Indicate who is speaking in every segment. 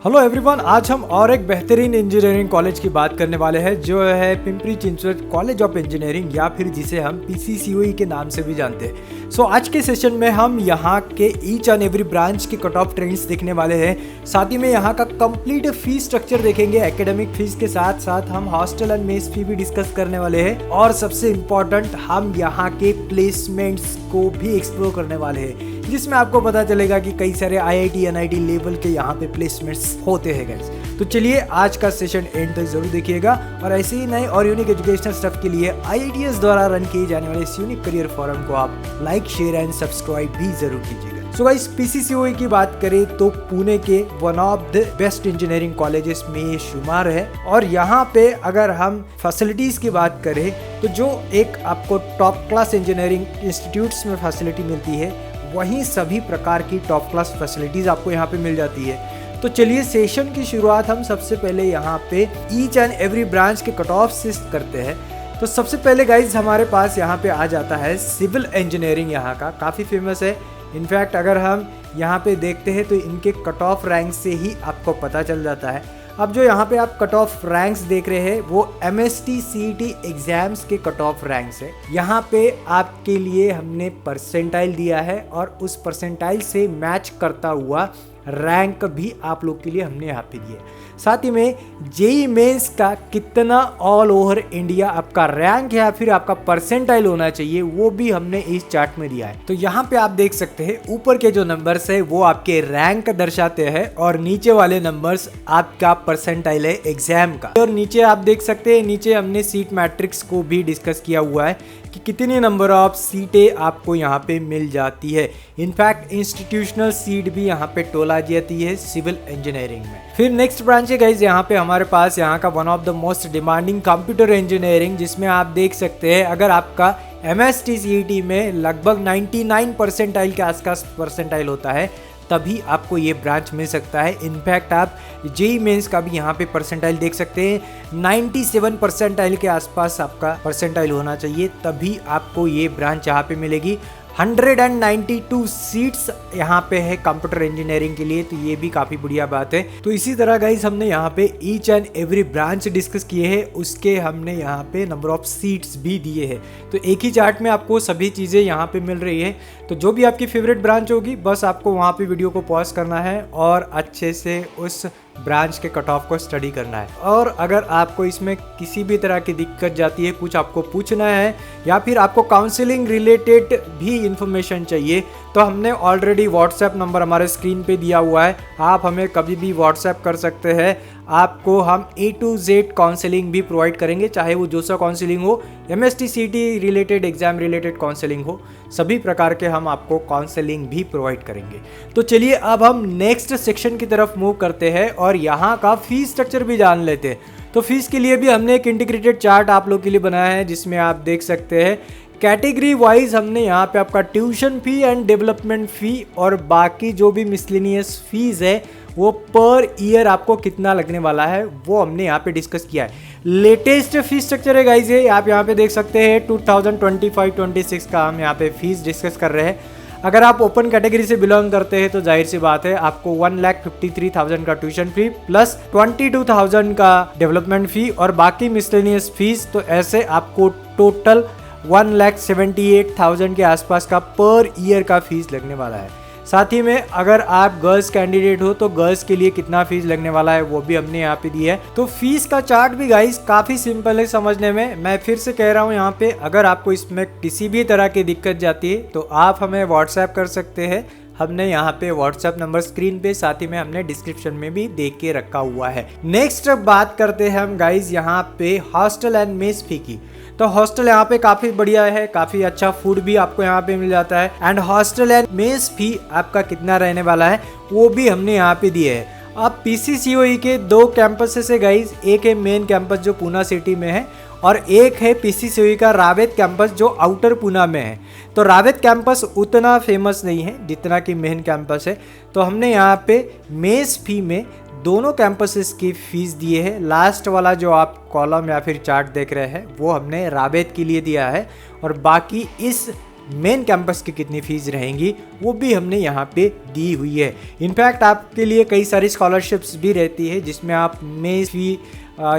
Speaker 1: Hello everyone, आज हम और एक बेहतरीन इंजीनियरिंग कॉलेज की बात करने वाले हैं जो है Pimpri Chinchwad college of engineering या फिर जिसे हम पीसीसीओई के नाम से भी जानते हैं। सो आज के सेशन में हम यहाँ के ईच एंड एवरी ब्रांच के कट ऑफ ट्रेंड्स देखने वाले हैं। साथ ही में यहाँ का कंप्लीट फी स्ट्रक्चर देखेंगे। एकेडमिक फीस के साथ साथ हम हॉस्टल एंड मेस फी भी डिस्कस करने वाले हैं और सबसे इम्पोर्टेंट हम यहाँ के प्लेसमेंट्स को भी एक्सप्लोर करने वाले हैं, जिसमें आपको पता चलेगा कि कई सारे आईआईटी एनआईटी लेवल के यहाँ पे प्लेसमेंट्स होते हैं गाइस। तो चलिए आज का सेशन एंड तक जरूर देखिएगा और ऐसे ही नए और यूनिक एजुकेशनल स्टफ के लिए आईआईटीएस द्वारा रन किए जाने वाले इस यूनिक करियर फोरम को आप लाइक, शेयर एंड सब्सक्राइब भी जरूर कीजिएगा। सो गाइस, पीसीसीओई की बात करें तो पुणे के one of the best engineering colleges में ये शुमार है और यहाँ पे अगर हम फैसिलिटीज की बात करें तो जो एक आपको टॉप क्लास इंजीनियरिंग इंस्टीट्यूट्स में फैसिलिटी मिलती है वहीं सभी प्रकार की टॉप क्लास फैसिलिटीज आपको यहाँ पे मिल जाती है। तो चलिए सेशन की शुरुआत हम सबसे पहले यहाँ पे ईच एंड एवरी ब्रांच के कट ऑफ से करते हैं। तो सबसे पहले गाइज हमारे पास यहाँ पे आ जाता है सिविल इंजीनियरिंग। यहाँ का काफ़ी फेमस है। इनफैक्ट अगर हम यहाँ पे देखते हैं तो इनके कट ऑफ रैंक से ही आपको पता चल जाता है। अब जो यहाँ पे आप कट ऑफ रैंक्स देख रहे हैं वो एमएसटी सीईटी एग्जाम्स के कट ऑफ रैंक्स है। यहाँ पे आपके लिए हमने परसेंटाइल दिया है और उस परसेंटाइल से मैच करता हुआ रैंक भी आप लोग के लिए हमने यहाँ पे दिया। साथ ही में जेई मेंस का कितना ऑल ओवर इंडिया आपका रैंक है या फिर आपका परसेंटाइल होना चाहिए वो भी हमने इस चार्ट में दिया है। तो यहाँ पे आप देख सकते हैं ऊपर के जो नंबर्स है वो आपके रैंक दर्शाते हैं और नीचे वाले नंबर्स आपका परसेंटाइल है एग्जाम का। और नीचे आप देख सकते हैं नीचे हमने सीट मैट्रिक्स को भी डिस्कस किया हुआ है कि कितनी नंबर ऑफ सीटें आपको यहाँ पे मिल जाती है। इनफैक्ट इंस्टीट्यूशनल सीट भी यहाँ पे तोला जाती है सिविल इंजीनियरिंग में। फिर नेक्स्ट ब्रांच है गाइज यहाँ पे हमारे पास यहाँ का one of the most demanding computer engineering, जिसमें आप देख सकते हैं अगर आपका एमएसटी सीईटी में लगभग 99 परसेंटाइल के आसपास परसेंटाइल होता है तभी आपको ये ब्रांच मिल सकता है। इनफैक्ट आप जेई मेंस का भी यहाँ पे परसेंटाइल देख सकते हैं 97 परसेंटाइल के आसपास आपका परसेंटाइल होना चाहिए तभी आपको ये ब्रांच यहाँ पे मिलेगी। 192 सीट्स यहाँ पे है कंप्यूटर इंजीनियरिंग के लिए, तो ये भी काफ़ी बढ़िया बात है। तो इसी तरह गाइस हमने यहाँ पे each and every branch discuss किए हैं, उसके हमने यहाँ पे नंबर ऑफ सीट्स भी दिए हैं। तो एक ही चार्ट में आपको सभी चीज़ें यहाँ पे मिल रही है। तो जो भी आपकी फेवरेट ब्रांच होगी बस आपको वहाँ पे वीडियो को पॉज करना है और अच्छे से उस ब्रांच के कट ऑफ को स्टडी करना है। और अगर आपको इसमें किसी भी तरह की दिक्कत जाती है, कुछ आपको पूछना है या फिर आपको काउंसलिंग रिलेटेड भी इंफॉर्मेशन चाहिए तो हमने ऑलरेडी व्हाट्सएप नंबर हमारे स्क्रीन पे दिया हुआ है। आप हमें कभी भी व्हाट्सएप कर सकते हैं। आपको हम A to Z काउंसलिंग भी प्रोवाइड करेंगे, चाहे वो जो सा काउंसलिंग हो, MST CET related, exam related counselling हो, सभी प्रकार के हम आपको काउंसलिंग भी प्रोवाइड करेंगे। तो चलिए अब हम नेक्स्ट सेक्शन की तरफ मूव करते हैं और यहाँ का फीस स्ट्रक्चर भी जान लेते हैं। तो फीस के लिए भी हमने एक इंटीग्रेटेड चार्ट आप लोग के लिए बनाया है जिसमें आप देख सकते हैं कैटेगरी वाइज हमने यहाँ पे आपका ट्यूशन फी एंड डेवलपमेंट फी और बाकी जो भी मिसलेनियस फीस है वो पर ईयर आपको कितना लगने वाला है वो हमने यहाँ पे डिस्कस किया है। लेटेस्ट फीस स्ट्रक्चर है गाइज ये आप यहाँ पे देख सकते हैं 2025-26 का हम यहाँ पे फीस डिस्कस कर रहे हैं। अगर आप ओपन कैटेगरी से बिलोंग करते हैं तो जाहिर सी बात है आपको 1,53,000 का ट्यूशन फी प्लस 22,000 का डेवलपमेंट फी और बाकी मिसलेनियस फीस, तो ऐसे आपको टोटल 1,78,000 के आसपास का पर ईयर का फीस लगने वाला है। साथ ही में अगर आप गर्ल्स कैंडिडेट हो तो गर्ल्स के लिए कितना फीस लगने वाला है वो भी हमने यहाँ पे दिया है। तो फीस का चार्ट भी गाइस काफ़ी सिंपल है समझने में। मैं फिर से कह रहा हूँ यहाँ पे अगर आपको इसमें किसी भी तरह की दिक्कत जाती है तो आप हमें व्हाट्सएप कर सकते हैं। हमने यहाँ पे व्हाट्सएप नंबर स्क्रीन पे, साथ ही में हमने डिस्क्रिप्शन में भी दे के रखा हुआ है। नेक्स्ट बात करते हैं हम गाइज यहाँ पे हॉस्टल एंड मेस फी की। तो हॉस्टल यहाँ पे काफ़ी बढ़िया है, काफ़ी अच्छा फूड भी आपको यहाँ पे मिल जाता है एंड हॉस्टल एंड मेस फी आपका कितना रहने वाला है वो भी हमने यहाँ पे दिए है। अब पीसीसीओई के दो कैंपसेस है गाइज, एक है मेन कैंपस जो पूना सिटी में है और एक है पीसीसीओई का रावेत कैंपस जो आउटर पूना में है। तो रावेत कैंपस उतना फेमस नहीं है जितना कि मेन कैंपस है। तो हमने यहाँ पे मेस फी में दोनों कैंपसेस की फीस दिए है। लास्ट वाला जो आप कॉलम या फिर चार्ट देख रहे हैं वो हमने रावेत के लिए दिया है और बाकी इस मेन कैंपस की कितनी फीस रहेंगी वो भी हमने यहाँ पे दी हुई है। इनफैक्ट आपके लिए कई सारी स्कॉलरशिप्स भी रहती है जिसमें आप मेस फी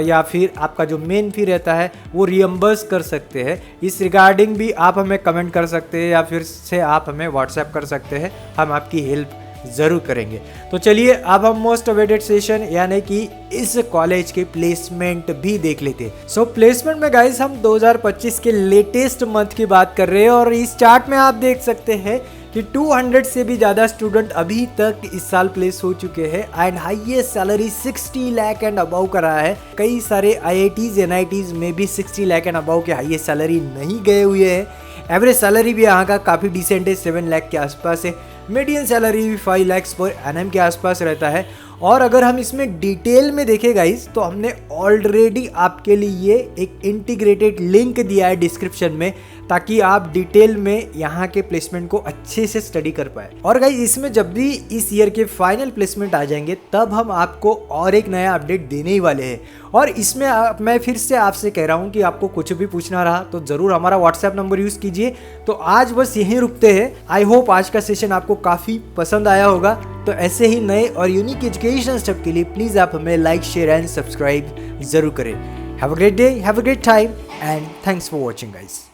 Speaker 1: या फिर आपका जो मेन फी रहता है वो रियम्बर्स कर सकते हैं। इस रिगार्डिंग भी आप हमें कमेंट कर सकते हैं या फिर से आप हमें व्हाट्सएप कर सकते हैं, हम आपकी हेल्प ज़रूर करेंगे। तो चलिए अब हम मोस्ट अवेटेड सेशन यानी कि इस कॉलेज के प्लेसमेंट भी देख लेते हैं। सो प्लेसमेंट में गाइस हम 2025 के लेटेस्ट मंथ की बात कर रहे हैं और इस चार्ट में आप देख सकते हैं कि 200 से भी ज़्यादा स्टूडेंट अभी तक इस साल प्लेस हो चुके हैं and highest salary 60 lakh and above का रहा है। कई सारे IITs NITs में भी 60 लाख एंड अबव के हाईएस्ट सैलरी नहीं गए हुए हैं। एवरेज सैलरी भी यहाँ का काफ़ी डिसेंट है, 7 लाख के आसपास है। मीडियन सैलरी भी 5 लाख पर एनएम के आसपास रहता है। और अगर हम इसमें डिटेल में देखें गाइस तो हमने ऑलरेडी आपके लिए एक इंटीग्रेटेड लिंक दिया है डिस्क्रिप्शन में, ताकि आप डिटेल में यहाँ के प्लेसमेंट को अच्छे से स्टडी कर पाए। और गाइस इसमें जब भी इस ईयर के फाइनल प्लेसमेंट आ जाएंगे तब हम आपको और एक नया अपडेट देने ही वाले हैं। और इसमें मैं फिर से आपसे कह रहा हूँ कि आपको कुछ भी पूछना रहा तो ज़रूर हमारा व्हाट्सएप नंबर यूज़ कीजिए। तो आज बस यहीं रुकते हैं। आई होप आज का सेशन आपको काफ़ी पसंद आया होगा। तो ऐसे ही नए और यूनिक एजुकेशन स्टेप के लिए प्लीज़ आप हमें लाइक शेयर एंड सब्सक्राइब ज़रूर करें। Have a great day, have a great time and thanks for watching guys.